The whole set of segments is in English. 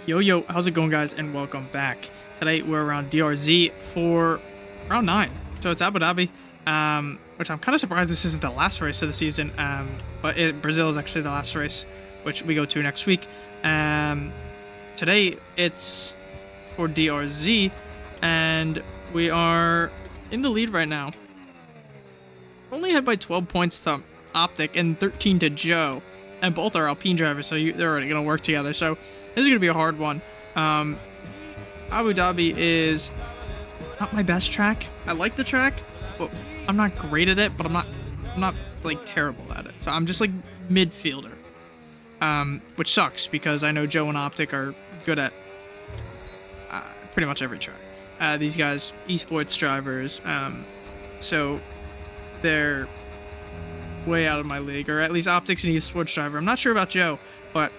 Yo, how's it going, guys, and welcome back. Today we're around DRZ for round 9, so it's Abu Dhabi, which I'm kind of surprised this isn't the last race of the season, but Brazil is actually the last race, which we go to next week. Today it's for DRZ, and we are in the lead right now. Only ahead by 12 points to Optic and 13 to Joe, and both are Alpine drivers, so they're already going to work together, so this is going to be a hard one. Abu Dhabi is not my best track. I like the track, but I'm not great at it, but I'm not like terrible at it. So I'm just like midfielder, which sucks because I know Joe and Optic are good at pretty much every track. These guys, esports drivers, so they're way out of my league, or at least Optic's an esports driver. I'm not sure about Joe, but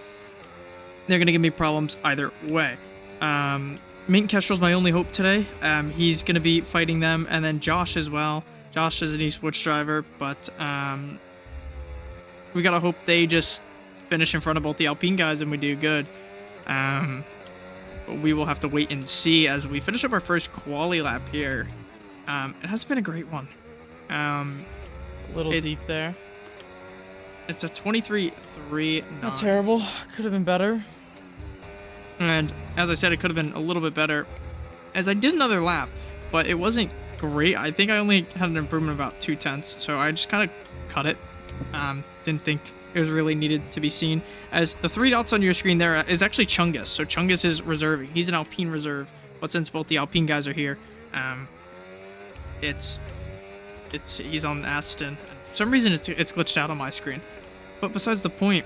they're going to give me problems either way. Mint Kestrel's my only hope today. He's going to be fighting them, and then Josh as well. Josh is an esports driver, but we got to hope they just finish in front of both the Alpine guys and we do good. But we will have to wait and see as we finish up our first quali lap here. It has been a great one. A little deep there. It's a 23-3. Not terrible. Could have been better. And as I said, it could have been a little bit better, as I did another lap, but it wasn't great. I think I only had an improvement of about 0.2, so I just kind of cut it. Didn't think it was really needed to be seen, as the 3 dots on your screen there is actually Chungus. So Chungus is reserving. He's an Alpine reserve, but since both the Alpine guys are here, he's on Aston. For some reason, it's glitched out on my screen. But besides the point,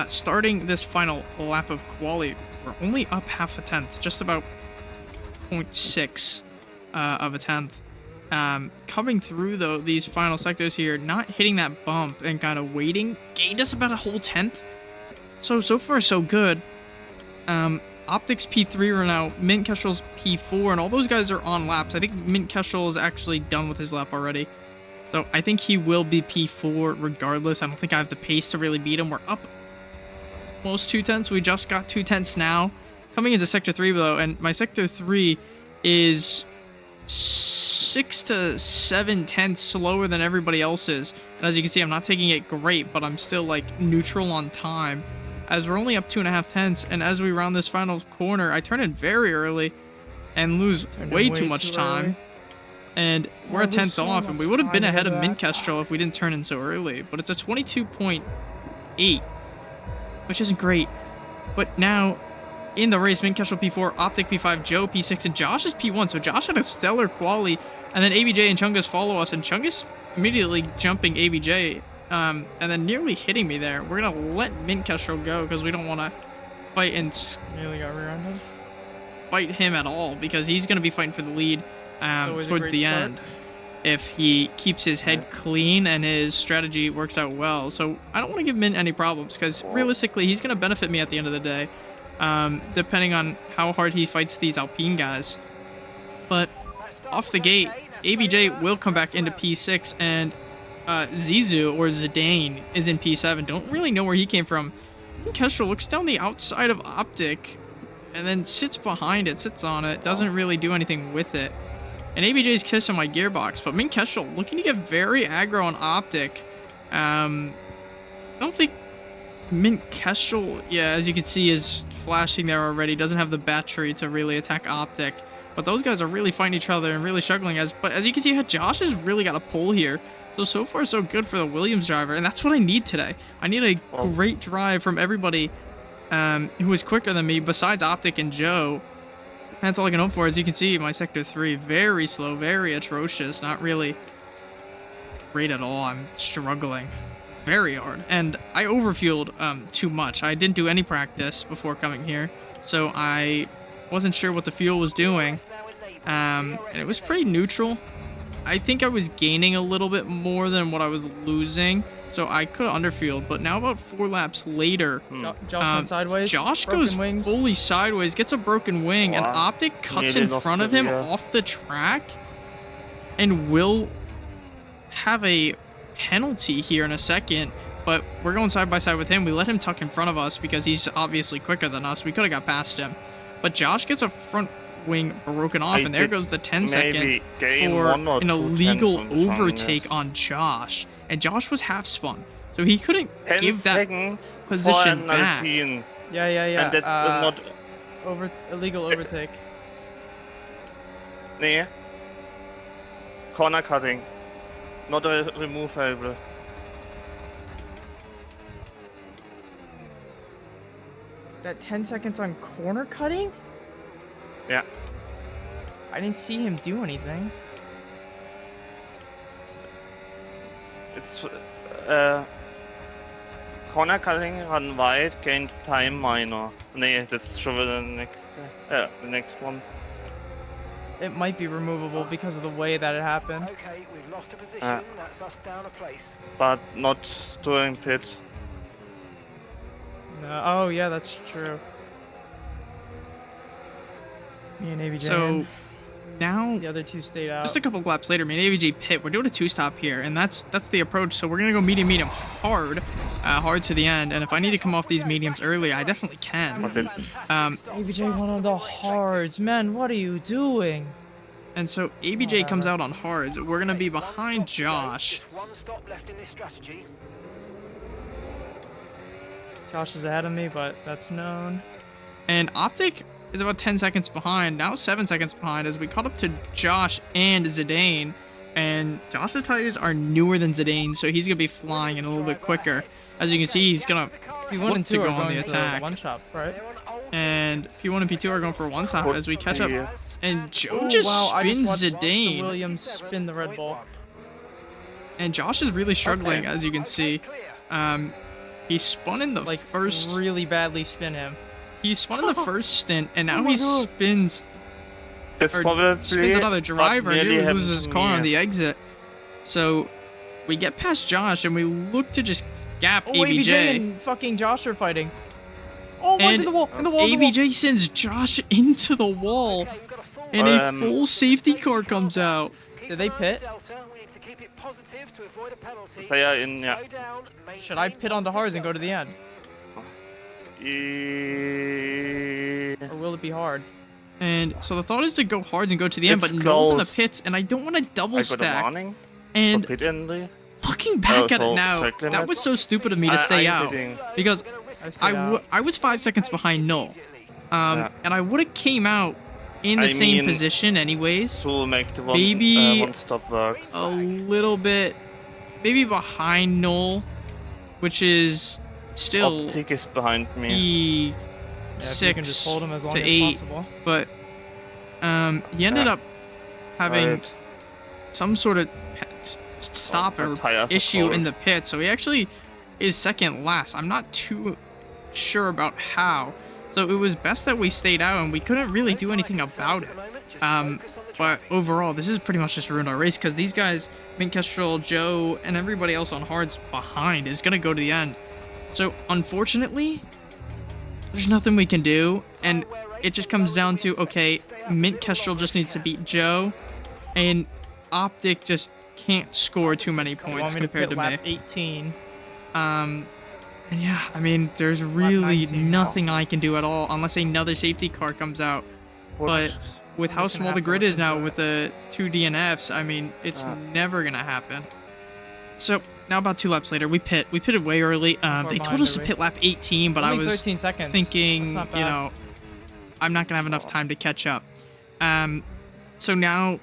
starting this final lap of quali, we're only up half a tenth, just about 0.6 of a tenth. Coming through, though, these final sectors here, not hitting that bump and kind of waiting, gained us about a whole tenth. So far, so good. Optic's P3 right now, Mint Kestrel's P4, and all those guys are on laps. I think Mint Kestrel is actually done with his lap already. So I think he will be P4 regardless. I don't think I have the pace to really beat him. We're up almost 0.2. We just got 0.2 now. Coming into Sector 3, though, and my Sector 3 is 6 to 7 tenths slower than everybody else's. And as you can see, I'm not taking it great, but I'm still, like, neutral on time, as we're only up 2.5 tenths. And as we round this final corner, I turn in very early and lose way too much time. And we're a tenth off, and we would have been ahead of Mint Kestrel if we didn't turn in so early. But it's a 22.8, which isn't great. But now, in the race, Mint Kestrel P4, Optic P5, Joe P6, and Josh is P1. So Josh had a stellar quali, and then ABJ and Chungus follow us, and Chungus immediately jumping ABJ, and then nearly hitting me there. We're going to let Mint Kestrel go, because we don't want to fight and Nearly got rear-ended. Fight him at all, because he's going to be fighting for the lead towards the end, if he keeps his head clean and his strategy works out well. So I don't want to give Mint any problems, because realistically he's going to benefit me at the end of the day, depending on how hard he fights these Alpine guys. But off the gate, ABJ will come back into P6, and Zizou or Zidane is in P7. Don't really know where he came from. Kestrel looks down the outside of Optic and then sits behind it, sits on it, doesn't really do anything with it. And ABJ's kissing my gearbox, but Mint Kestrel looking to get very aggro on Optic. I don't think Mint Kestrel, yeah, as you can see, is flashing there already. Doesn't have the battery to really attack Optic. But those guys are really fighting each other and really struggling. But as you can see, Josh has really got a pull here. So far, so good for the Williams driver. And that's what I need today. I need a great drive from everybody who is quicker than me, besides Optic and Joe. That's all I can hope for. As you can see, my Sector 3, very slow, very atrocious, not really great at all. I'm struggling very hard. And I overfueled too much. I didn't do any practice before coming here, so I wasn't sure what the fuel was doing. And it was pretty neutral. I think I was gaining a little bit more than what I was losing, so I could have underfueled. But now about 4 laps later, Josh went sideways. Josh goes fully sideways, gets a broken wing, and Optic cuts in front of him off the track, and will have a penalty here in a second. but we're going side by side with him. We let him tuck in front of us because he's obviously quicker than us. We could have got past him. But Josh gets a front wing broken off, and there goes the 10-second for an illegal overtake on Josh. And Josh was half spun, so he couldn't give that position back. Yeah. And that's not... Illegal overtake. Nee. Corner cutting. Not removable. That 10 seconds on corner cutting? Yeah. I didn't see him do anything. It's corner cutting, run wide, gain time minor. Nee, that's schon wieder the next one. It might be removable because of the way that it happened. Okay, we've lost a position. That's us down a place. But not during pit. No. Oh yeah, that's true. Me and ABJ. So now the other two stayed out. just a couple laps later, me and ABJ pit. We're doing a 2-stop here, and that's the approach. So we're gonna go medium hard to the end. And if I need to come off these mediums early, I definitely can. ABJ went on the hards, man. What are you doing? And so ABJ comes out on hards. We're gonna be behind Josh. One stop left in this strategy. Josh is ahead of me, but that's known. And Optic is about 10 seconds behind, now 7 seconds behind, as we caught up to Josh and Zidane. And Josh's tires are newer than Zidane's, so he's going to be flying in a little bit quicker. As you can see, he's going to look to go on the attack. One shot, right? And P1 and P2 are going for one stop as we catch up. And Joe just I spins just watched Zidane. Williams spin the Red Bull. And Josh is really struggling, as you can see. He spun in the first... really badly spin him. He spun in the first stint, and now he spins spins another driver, and nearly loses his car on the exit. So we get past Josh, and we look to just gap ABJ. ABJ and fucking Josh are fighting. Oh, one's And in the wall, ABJ sends Josh into the wall, and a full safety car comes out. Did they pit? They are in, yeah. Should I pit on the hards and go to the end? Or will it be hard? And so the thought is to go hard and go to the end, but Noel's in the pits, and I don't want to double stack. And looking back at it now, that was so stupid of me to stay out, because I was 5 seconds behind Noel, and I would have came out in the same position anyways. To make the maybe one stop work. A little bit, maybe behind Noel, which is still Optic is behind me. 6 hold him as long to as 8, possible. but he ended up having some sort of stop or issue in the pit, so he actually is second last. I'm not too sure about how. So it was best that we stayed out, and we couldn't really do anything about it. But overall, this has pretty much just ruined our race, because these guys, Mint Kestrel, Joe, and everybody else on hards behind is going to go to the end. So unfortunately, there's nothing we can do, and it just comes down to, okay, Mint Kestrel just needs to beat Joe, and Optic just can't score too many points compared to me. Lap 18. And yeah, I mean, there's really nothing I can do at all unless another safety car comes out. But with how small the grid is now with the 2 DNFs, I mean, it's never gonna happen. So now about 2 laps later, we pit. We pitted way early. They told us to pit lap 18, but I was thinking, you know, I'm not gonna have enough time to catch up. So now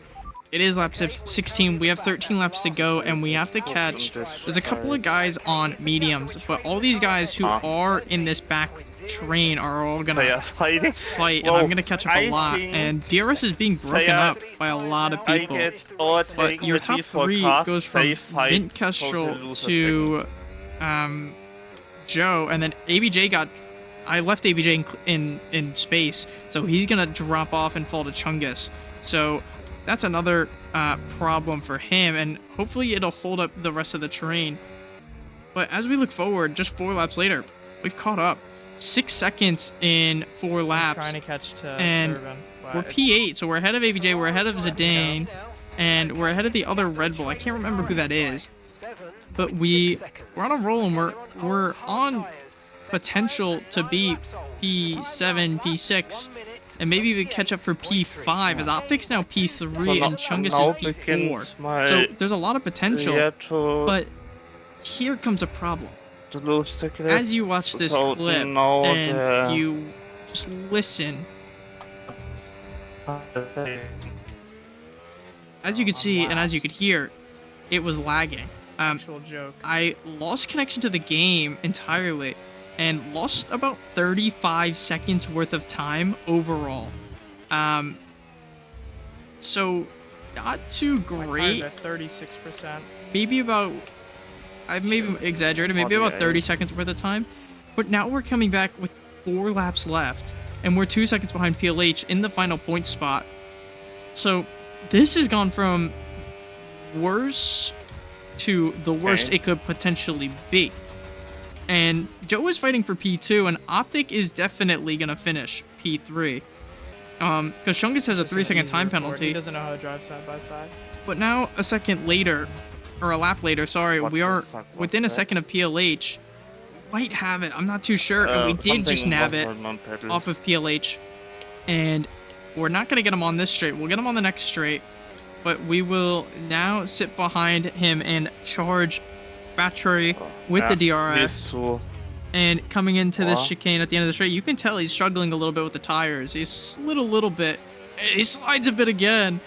it is lap 16. We have 13 laps to go, and we have to catch. There's a couple of guys on mediums, but all these guys who are in this back train are all gonna fight, and I'm gonna catch up a lot. And DRS is being broken up by a lot of people. But your top 3 goes from Mint Kestrel to Joe, and then ABJ got. I left ABJ in space, so he's gonna drop off and fall to Chungus. So that's another problem for him, and hopefully it'll hold up the rest of the train. But as we look forward, just 4 laps later, we've caught up. 6 seconds in 4 laps. Trying to catch to and Servan, we're P8, so we're ahead of ABJ, we're ahead of Zidane, and we're ahead of the other Red Bull. I can't remember who that is. but we're on a roll and we're on potential to beat P7, P6, and maybe even catch up for P5, as Optic's now P3 and Chungus is P4. So there's a lot of potential, but here comes a problem. As you watch this clip and you just listen, as you could see and as you could hear, it was lagging. Actual joke. I lost connection to the game entirely and lost about 35 seconds worth of time overall. So not too great. At 36%. Maybe about, I've maybe exaggerated, maybe about 30 seconds worth of time. But now we're coming back with 4 laps left, and we're 2 seconds behind PLH in the final point spot. So this has gone from worse to the worst it could potentially be. And Joe is fighting for P2, and Optic is definitely going to finish P3. Because Chungus has a 3-second time penalty. He doesn't know how to drive side by side. But now, a second later, or a lap later, sorry, we are within a second of PLH. Might have it, I'm not too sure. And we did just nab it off of PLH. And we're not going to get him on this straight. We'll get him on the next straight. But we will now sit behind him and charge battery with the DRS. And coming into this chicane at the end of the straight, you can tell he's struggling a little bit with the tires. He's slid a little bit. He slides a bit again.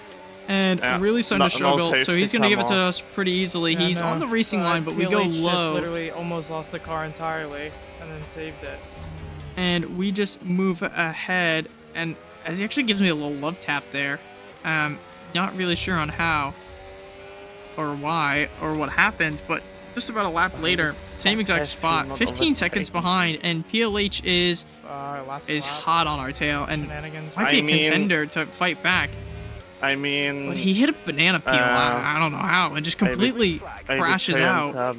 And really starting to struggle. So he's going to give it to us pretty easily. Yeah, he's on the racing line, but we go PLH low. Just literally almost lost the car entirely and then saved it. And we just move ahead. And as he actually gives me a little love tap there. Not really sure on how or why or what happened, but just about a lap later, same exact spot, 15 seconds behind, and PLH is hot on our tail and might be a contender to fight back. I mean, but he hit a banana peel. I don't know how. It just completely crashes out,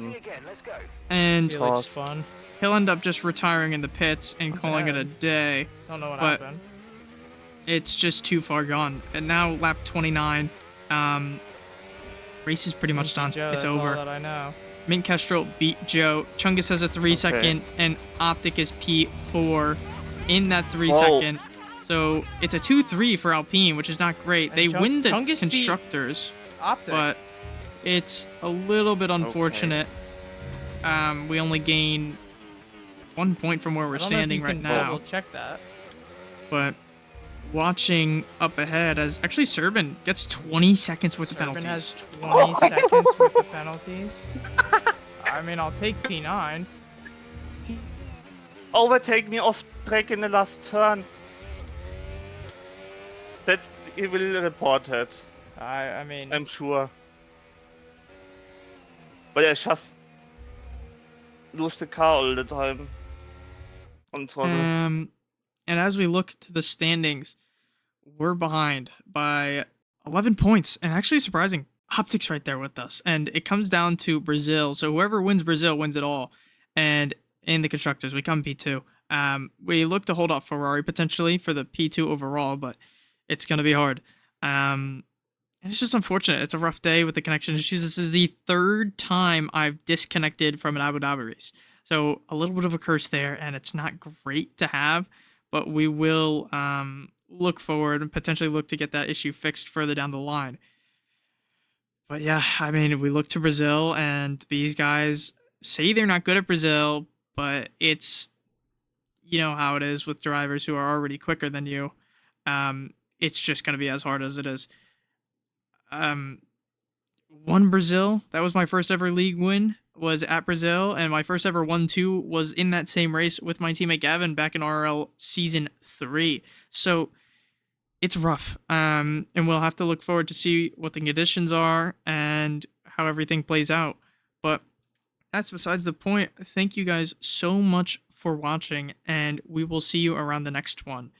and he'll end up just retiring in the pits and calling it a day. Don't know what happened. It's just too far gone. And now lap 29, race is pretty much done. It's over. All that I know. Mint Kestrel beat Joe. Chungus has a 3-second, and Optic is P4 in that 3-second. So it's a 2-3 for Alpine, which is not great. And they win the constructors, but it's a little bit unfortunate. We only gain 1 point from where we're standing right now. We'll check that. But watching up ahead as actually Serban gets 20 seconds worth of penalties. Has 20 seconds worth of penalties. I mean, I'll take P9. Overtake me off track in the last turn. That he will report it. I mean, I'm sure. But I just lose the car all the time. And as we look to the standings, we're behind by 11 points, and actually surprising, Optic's right there with us. And it comes down to Brazil, so whoever wins Brazil wins it all. And in the constructors, we come P2. We look to hold off Ferrari potentially for the P2 overall, but it's going to be hard. And it's just unfortunate. It's a rough day with the connection issues. This is the 3rd time I've disconnected from an Abu Dhabi race. So a little bit of a curse there, and it's not great to have, but we will look forward and potentially look to get that issue fixed further down the line. But yeah, I mean, we look to Brazil, and these guys say they're not good at Brazil, but it's, you know how it is with drivers who are already quicker than you. It's just going to be as hard as it is. Won Brazil. That was my first ever league win, was at Brazil, and my first ever 1-2 was in that same race with my teammate Gavin back in RL Season 3. So it's rough, and we'll have to look forward to see what the conditions are and how everything plays out. But that's besides the point. Thank you guys so much for watching, and we will see you around the next one.